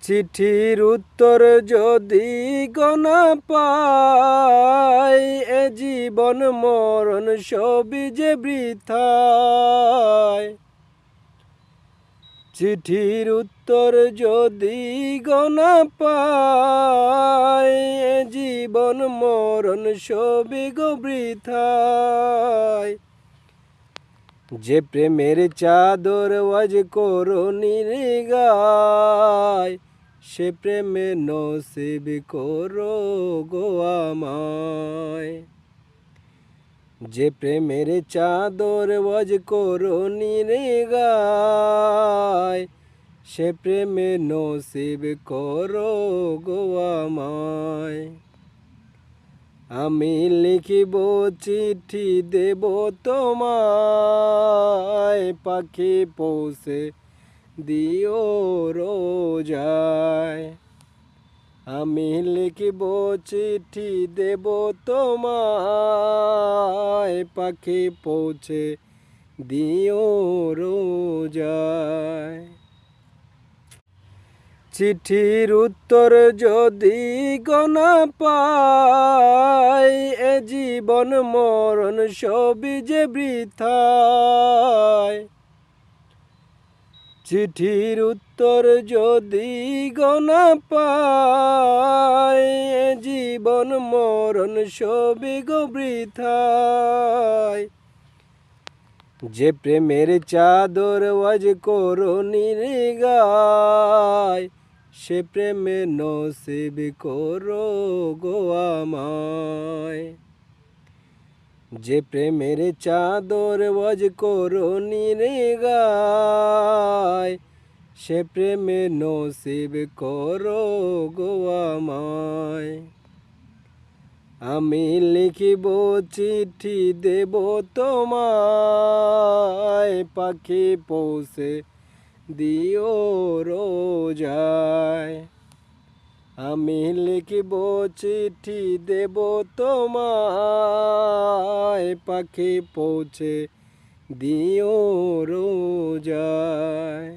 চিঠির উত্তর যদি গনা পাই, এ জীবন মরণ সবই যে বৃথায়। চিঠির উত্তর যদি গনা পাই, এ জীবন মরণ সবই গো বৃথায়। যে প্রেমের চাদর ওয়াজ করনি গায়, সে প্রেমে নসিব করো গো আমায়। যে প্রেমের চাদর ওয়াজ করনি গায়, সে প্রেমে নসিব করো গো আমায়। আমি লিখিব চিঠি দেব তোমায়, পাখি পৌঁছে দিও রোজায়। আমি লিখিব চিঠি দেব তোমায়, পাখি পৌঁছে দিও রোজায়। চিঠির উত্তর যদি গনা পাই, এ জীবন মরণ সবই যে বৃথায়। চিঠির উত্তর যদি গনা পাই, এ জীবন মরণ সবই গো বৃথায়। যে প্রেমের চাদর ওয়াজ করনি গায়, সে প্রেমে নসিব করো গো আমায়। যে প্রেমের চাদর ওয়াজ করনি গায়, সে প্রেমে নসিব করো গো আমায়। আমি লিখিব চিঠি দেব তোমায়, পাখি পৌঁছে দিও রোজায়। আমি লিখিব চিঠি দেব তোমায়, পাখি পৌঁছে দিও রোজায়।